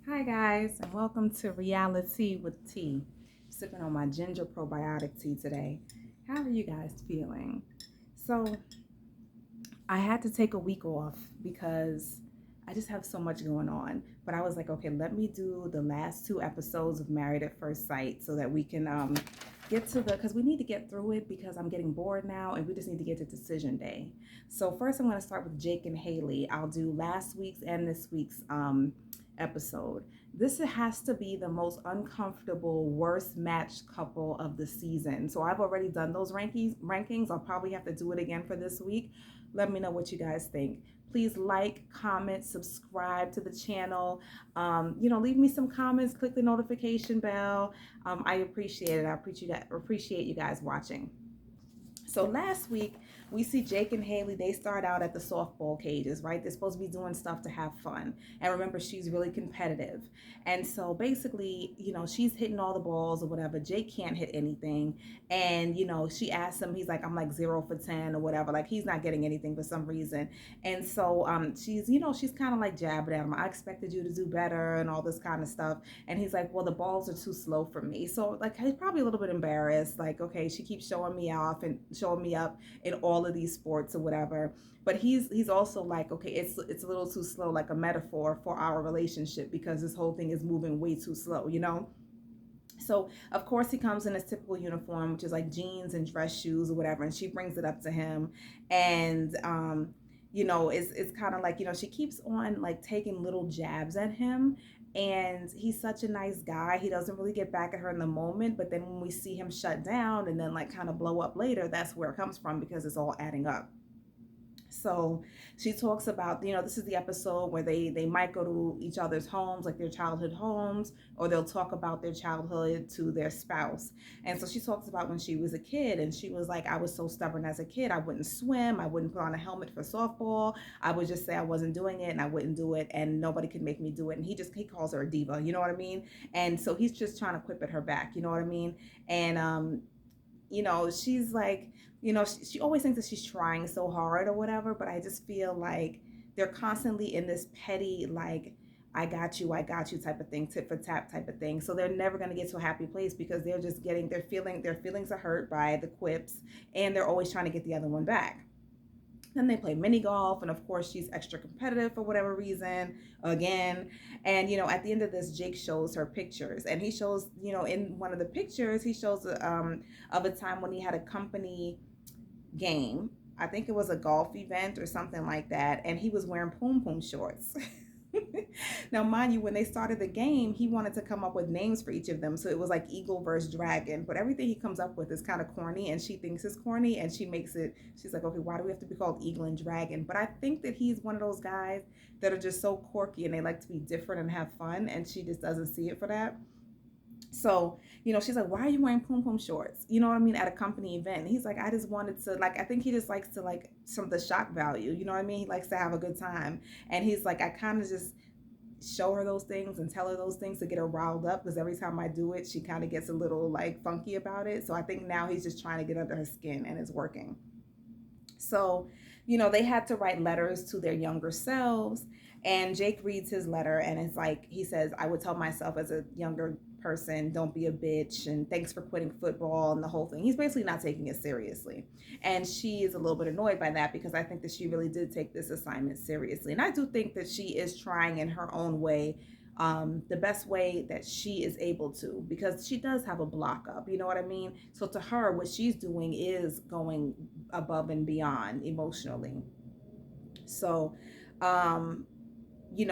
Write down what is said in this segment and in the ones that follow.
Hi guys, and welcome to Reality with Tea. Sipping on my ginger probiotic tea today. How are you guys feeling? So, I had to take a week off because I just have so much going on. But I was like, okay, let me do the last two episodes of Married at First Sight so that we can get to because we need to get through it because I'm getting bored now and we just need to get to decision day. So first I'm going to start with Jake and Hailey. I'll do last week's and this week's episode. This has to be the most uncomfortable, worst matched couple of the season. So I've already done those rankings. I'll probably have to do it again for this week. Let me know what you guys think. Please like, comment, subscribe to the channel. Leave me some comments, click the notification bell. I appreciate it. I appreciate you guys watching. So last week, we see Jake and Hailey, they start out at the softball cages, right? They're supposed to be doing stuff to have fun. And remember, she's really competitive. And so basically, she's hitting all the balls or whatever. Jake can't hit anything. And, she asks him, he's like, I'm like 0 for 10 or whatever. Like he's not getting anything for some reason. And so she's kind of like jabbing at him. I expected you to do better and all this kind of stuff. And he's like, well, the balls are too slow for me. So like, he's probably a little bit embarrassed. Like, okay, she keeps showing me off and showing me up in all of these sports or whatever, but he's also like, okay, it's a little too slow, like a metaphor for our relationship because this whole thing is moving way too slow. So of course he comes in his typical uniform, which is like jeans and dress shoes or whatever, and she brings it up to him. And it's kind of like, she keeps on like taking little jabs at him. And he's such a nice guy. He doesn't really get back at her in the moment, but then when we see him shut down and then like kind of blow up later, that's where it comes from because it's all adding up. So she talks about, this is the episode where they might go to each other's homes, like their childhood homes, or they'll talk about their childhood to their spouse. And so she talks about when she was a kid, and she was like, I was so stubborn as a kid. I wouldn't swim. I wouldn't put on a helmet for softball. I would just say I wasn't doing it and I wouldn't do it, and nobody could make me do it. And he calls her a diva, you know what I mean? And so he's just trying to quip at her back, you know what I mean? And she's like, she always thinks that she's trying so hard or whatever, but I just feel like they're constantly in this petty, like, I got you type of thing, tit for tat type of thing. So they're never going to get to a happy place because they're just getting their feelings are hurt by the quips, and they're always trying to get the other one back. Then they play mini golf, and of course she's extra competitive for whatever reason again. And at the end of this, Jake shows her pictures, and he shows, in one of the pictures, he shows of a time when he had a company game. I think it was a golf event or something like that, and he was wearing poom poom shorts. Now, mind you, when they started the game, he wanted to come up with names for each of them. So it was like eagle versus dragon, but everything he comes up with is kind of corny, and she thinks it's corny, and she's like, okay, why do we have to be called eagle and dragon? But I think that he's one of those guys that are just so quirky and they like to be different and have fun, and she just doesn't see it for that. So, she's like, why are you wearing poom poom shorts? You know what I mean? At a company event. And he's like, I just wanted to, like, I think he just likes to, like, some of the shock value. You know what I mean? He likes to have a good time. And he's like, I kind of just show her those things and tell her those things to get her riled up, because every time I do it, she kind of gets a little, like, funky about it. So I think now he's just trying to get under her skin, and it's working. So, they had to write letters to their younger selves. And Jake reads his letter, and it's like, he says, I would tell myself as a younger person, don't be a bitch, and thanks for quitting football, and the whole thing. He's basically not taking it seriously. And she is a little bit annoyed by that, because I think that she really did take this assignment seriously. And I do think that she is trying in her own way, the best way that she is able to, because she does have a block up, you know what I mean? So to her, what she's doing is going above and beyond emotionally. So,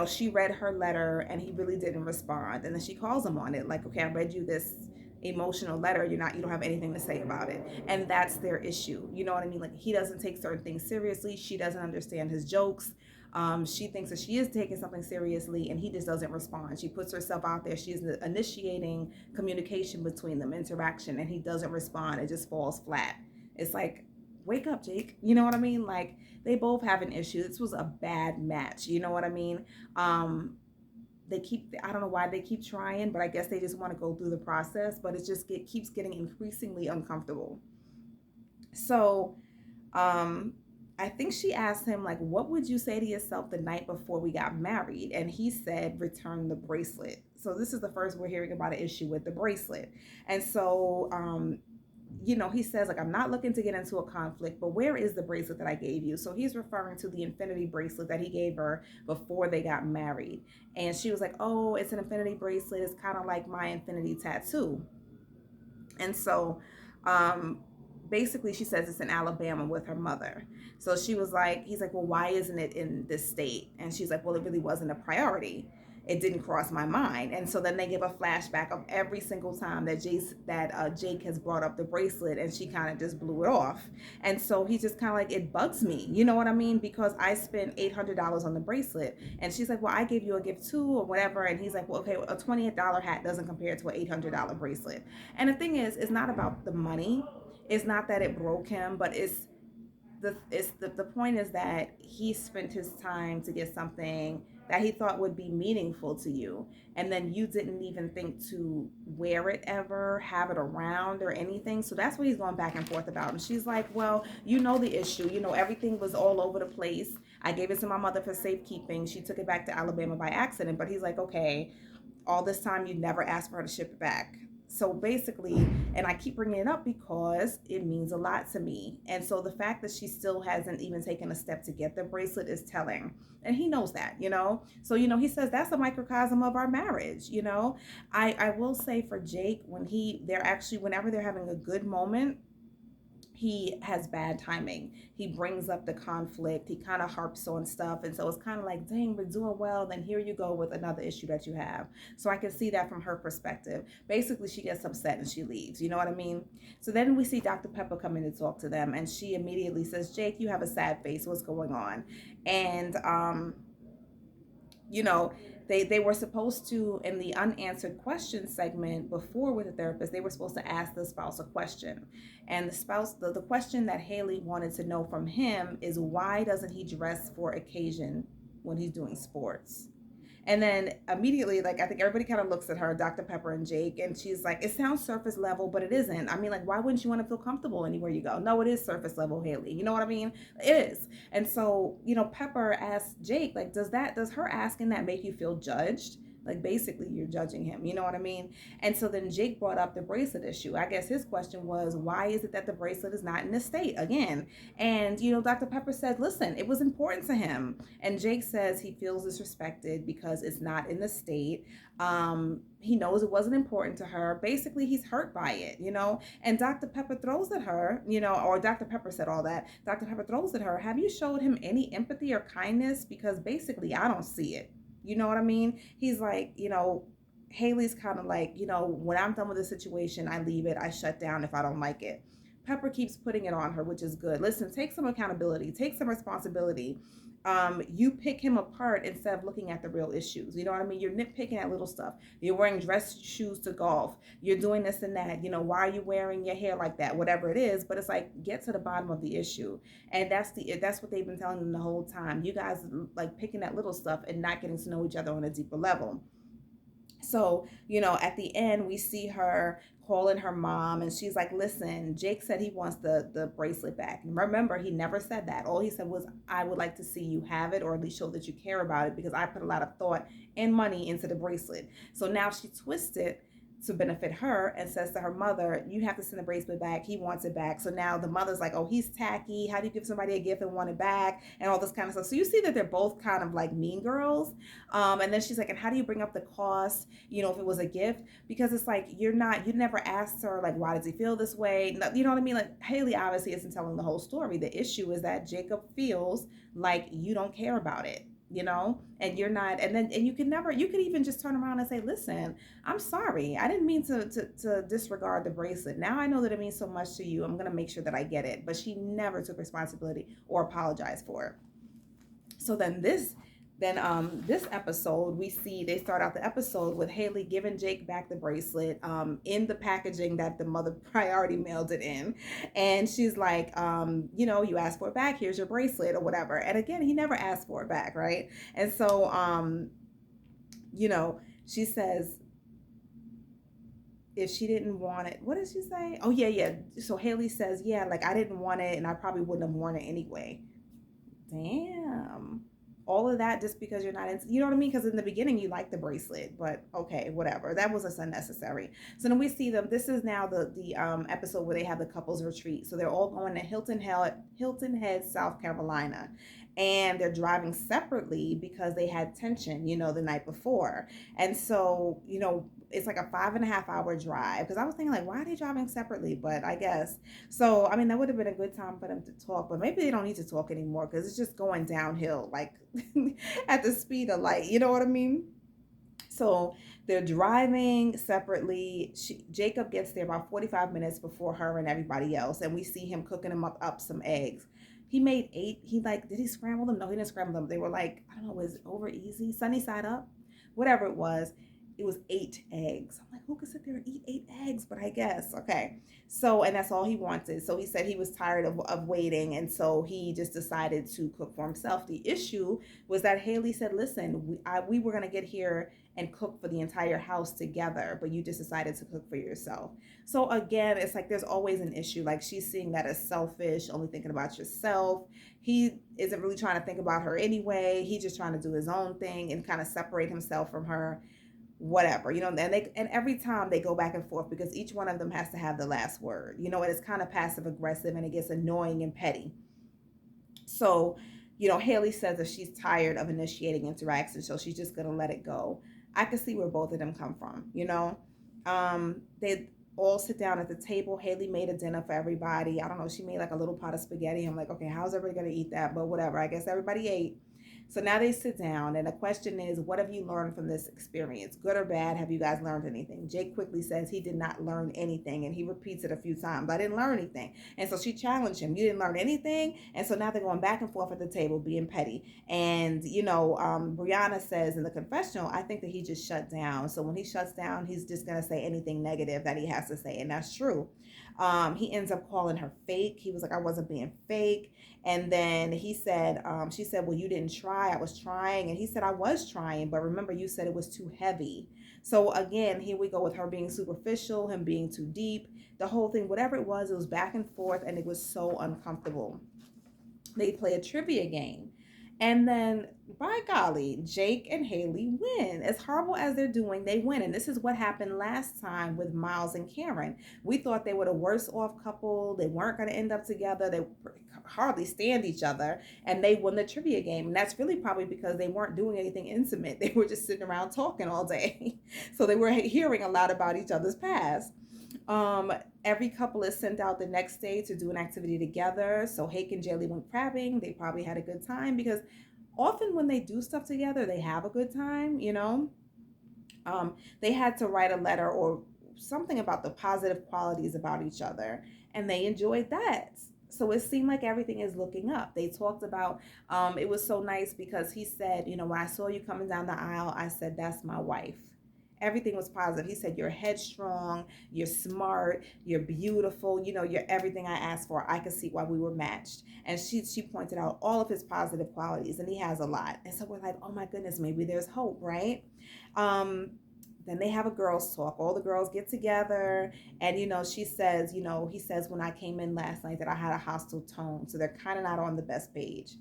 she read her letter and he really didn't respond. And then she calls him on it, like, okay, I read you this emotional letter. You don't have anything to say about it. And that's their issue. You know what I mean? Like, he doesn't take certain things seriously. She doesn't understand his jokes. She thinks that she is taking something seriously, and he just doesn't respond. She puts herself out there. She's initiating communication between them, interaction, and he doesn't respond. It just falls flat. It's like, wake up, Jake. You know what I mean? Like, they both have an issue. This was a bad match. You know what I mean? I don't know why they keep trying, but I guess they just want to go through the process, but keeps getting increasingly uncomfortable. So, I think she asked him, like, what would you say to yourself the night before we got married? And he said, return the bracelet. So this is the first we're hearing about an issue with the bracelet. And so, he says, like, I'm not looking to get into a conflict, but where is the bracelet that I gave you? So he's referring to the infinity bracelet that he gave her before they got married. And she was like, oh, it's an infinity bracelet. It's kind of like my infinity tattoo. And so, um, basically, she says it's in Alabama with her mother. So she was like, he's like, well, why isn't it in this state? And she's like, well, it really wasn't a priority. It didn't cross my mind. And so then they give a flashback of every single time that Jake has brought up the bracelet, and she kind of just blew it off. And so he's just kind of like, it bugs me, you know what I mean? Because I spent $800 on the bracelet, and she's like, well, I gave you a gift too, or whatever. And he's like, well, okay, a $28 hat doesn't compare to an $800 bracelet. And the thing is, it's not about the money. It's not that it broke him, but the point is that he spent his time to get something that he thought would be meaningful to you, and then you didn't even think to wear it ever, have it around or anything. So that's what he's going back and forth about. And she's like, well, you know the issue, everything was all over the place. I gave it to my mother for safekeeping. She took it back to Alabama by accident. But he's like, okay, all this time you never asked for her to ship it back. So basically, and I keep bringing it up because it means a lot to me. And so the fact that she still hasn't even taken a step to get the bracelet is telling. And he knows that. So, he says that's a microcosm of our marriage. I will say for Jake, whenever they're having a good moment, he has bad timing. He brings up the conflict. He kind of harps on stuff. And so it's kind of like, dang, we're doing well. Then here you go with another issue that you have. So I can see that from her perspective. Basically, she gets upset and she leaves. You know what I mean? So then we see Dr. Pepper come in to talk to them. And she immediately says, Jake, you have a sad face. What's going on? And, you know, they were supposed to, in the unanswered question segment before with the therapist, they were supposed to ask the spouse a question. And the question that Hailey wanted to know from him is, why doesn't he dress for occasion when he's doing sports? And then immediately, like, I think everybody kind of looks at her, Dr. Pepper and Jake, and she's like, it sounds surface level, but it isn't. I mean, like, why wouldn't you want to feel comfortable anywhere you go? No, it is surface level, Hailey. You know what I mean? It is. And so, Pepper asks Jake, like, does her asking that make you feel judged? Like, basically, you're judging him. You know what I mean? And so then Jake brought up the bracelet issue. I guess his question was, why is it that the bracelet is not in the state again? And, Dr. Pepper said, listen, it was important to him. And Jake says he feels disrespected because it's not in the state. He knows it wasn't important to her. Basically, he's hurt by it. And Dr. Pepper throws at her, or Dr. Pepper said all that. Dr. Pepper throws at her, have you showed him any empathy or kindness? Because basically, I don't see it. You know what I mean? He's like, Hailey's kind of like, when I'm done with the situation, I leave it. I shut down if I don't like it. Pepper keeps putting it on her, which is good. Listen, take some accountability, take some responsibility. You pick him apart instead of looking at the real issues. You know what I mean? You're nitpicking at little stuff. You're wearing dress shoes to golf. You're doing this and that. Why are you wearing your hair like that? Whatever it is. But it's like, get to the bottom of the issue. And that's what they've been telling them the whole time. You guys like picking at little stuff and not getting to know each other on a deeper level. So, at the end, we see her calling her mom, and she's like, listen, Jake said he wants the bracelet back. And remember, he never said that. All he said was, I would like to see you have it, or at least show that you care about it, because I put a lot of thought and money into the bracelet. So now she twists it to benefit her and says to her mother, you have to send the bracelet back. He wants it back. So now the mother's like, oh, he's tacky. How do you give somebody a gift and want it back? And all this kind of stuff. So you see that they're both kind of like mean girls. And then she's like, and how do you bring up the cost, if it was a gift? Because it's like, you never asked her, like, why does he feel this way? You know what I mean? Like, Hailey obviously isn't telling the whole story. The issue is that Jacob feels like you don't care about it. And you're not, and you could even just turn around and say, listen, I'm sorry. I didn't mean to disregard the bracelet. Now I know that it means so much to you. I'm going to make sure that I get it. But she never took responsibility or apologized for it. So then this episode, we see they start out the episode with Hailey giving Jake back the bracelet in the packaging that the mother priority mailed it in. And she's like, you asked for it back, here's your bracelet or whatever. And again, he never asked for it back, right? And so, she says, if she didn't want it, what did she say? Oh, yeah. So Hailey says, yeah, like, I didn't want it and I probably wouldn't have worn it anyway. damn. All of that just because you're not in, you know what I mean? Because in the beginning you like the bracelet, but okay, whatever. That was just unnecessary. So then we see them. This is now the episode where they have the couples retreat. So they're all going to Hilton Head, South Carolina, and they're driving separately because they had tension, the night before. And so, it's like a 5.5 hour drive. Because I was thinking, like, why are they driving separately? But I guess so. I mean, that would have been a good time for them to talk, but maybe they don't need to talk anymore because it's just going downhill, like at the speed of light. You know what I mean? So they're driving separately. Jacob gets there about 45 minutes before her and everybody else, and we see him cooking them up some eggs. He made 8. Did he scramble them? No, he didn't scramble them. They were like, I don't know, was it over easy? Sunny side up? Whatever it was. It was 8 eggs. I'm like, who could sit there and eat 8 eggs? But I guess, okay. So, and that's all he wanted. So he said he was tired of waiting. And so he just decided to cook for himself. The issue was that Hailey said, listen, we were going to get here and cook for the entire house together, but you just decided to cook for yourself. So again, it's like there's always an issue. Like she's seeing that as selfish, only thinking about yourself. He isn't really trying to think about her anyway. He's just trying to do his own thing and kind of separate himself from her, whatever, and every time they go back and forth because each one of them has to have the last word, and it's kind of passive aggressive and it gets annoying and petty. So, Hailey says that she's tired of initiating interaction, so she's just gonna let it go. I can see where both of them come from. They all sit down at the table. Hailey made a dinner for everybody. I don't know, she made like a little pot of spaghetti. I'm like, okay, how's everybody gonna eat that? But whatever, I guess everybody ate. So now they sit down, and the question is, what have you learned from this experience? Good or bad? Have you guys learned anything? Jake quickly says he did not learn anything, and he repeats it a few times. I didn't learn anything. And so she challenged him. You didn't learn anything? And so now they're going back and forth at the table, being petty. And, Brianna says in the confessional, I think that he just shut down. So when he shuts down, he's just going to say anything negative that he has to say. And that's true. He ends up calling her fake. He was like, I wasn't being fake. And then she said, well, you didn't try. I was trying. And he said, I was trying. But remember, you said it was too heavy. So again, here we go with her being superficial, him being too deep. The whole thing, whatever it was back and forth. And it was so uncomfortable. They play a trivia game. And then, by golly, Jake and Hailey win. As horrible as they're doing, they win. And this is what happened last time with Miles and Karen. We thought they were the worst off couple. They weren't going to end up together. They hardly stand each other. And they won the trivia game. And that's really probably because they weren't doing anything intimate. They were just sitting around talking all day. So they were hearing a lot about each other's past. Every couple is sent out the next day to do an activity together. So Hake and Jelly went crabbing. They probably had a good time because often when they do stuff together, they have a good time, They had to write a letter or something about the positive qualities about each other, and they enjoyed that. So it seemed like everything is looking up. They talked about, it was so nice because he said, when I saw you coming down the aisle, I said, that's my wife. Everything was positive. He said, you're headstrong, you're smart, you're beautiful, you're everything I asked for. I could see why we were matched. And she pointed out all of his positive qualities, and he has a lot. And so we're like, oh my goodness, maybe there's hope, right? Then they have a girls talk. All the girls get together, and she says, he says when I came in last night that I had a hostile tone. So they're kind of not on the best page.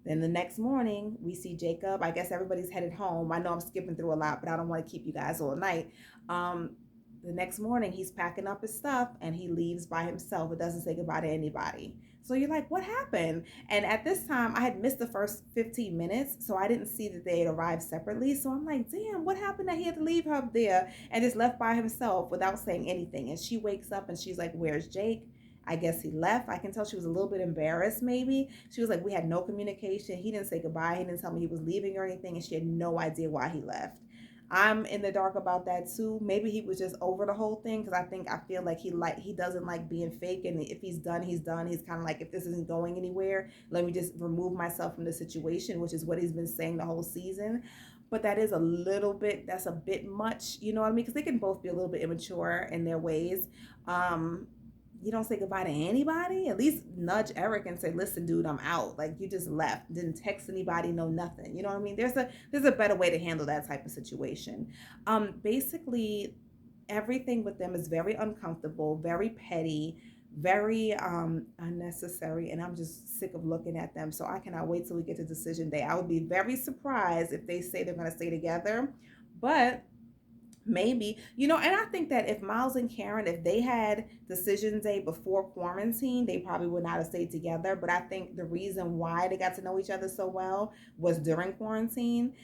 Then the next morning, we see Jacob. I guess everybody's headed home. I know I'm skipping through a lot, but I don't want to keep you guys all night. The next morning, he's packing up his stuff, and he leaves by himself. It doesn't say goodbye to anybody. So you're like, what happened? And at this time, I had missed the first 15 minutes, so I didn't see that they had arrived separately. So I'm like, damn, what happened that he had to leave her there and just left by himself without saying anything? And she wakes up, and she's like, where's Jake? I guess he left. I can tell she was a little bit embarrassed, maybe. She was like, we had no communication. He didn't say goodbye. He didn't tell me he was leaving or anything, and she had no idea why he left. I'm in the dark about that too. Maybe he was just over the whole thing because I feel like he doesn't like being fake, and if he's done, he's done. He's kind of like, if this isn't going anywhere, let me just remove myself from the situation, which is what he's been saying the whole season. But that's a bit much, you know what I mean? Because they can both be a little bit immature in their ways. You don't say goodbye to anybody. At least nudge Eric and say, listen, dude, I'm out. Like, you just left, didn't text anybody, no nothing. You know what I mean? There's a better way to handle that type of situation. Basically, everything with them is very uncomfortable, very petty. very unnecessary, and I'm just sick of looking at them. So I cannot wait till we get to decision day. I would be very surprised if they say they're going to stay together, but maybe, and I think that if Miles and Karen, if they had decision day before quarantine, they probably would not have stayed together. But I think the reason why they got to know each other so well was during quarantine.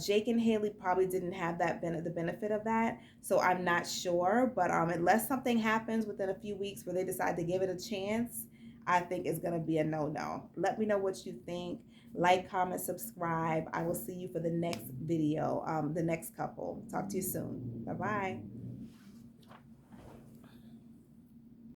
Jake and Hailey probably didn't have the benefit of that, so I'm not sure. But unless something happens within a few weeks where they decide to give it a chance, I think it's gonna be a no. Let me know what you think. Like, comment, subscribe. I will see you for the next video. The next couple. Talk to you soon. Bye bye.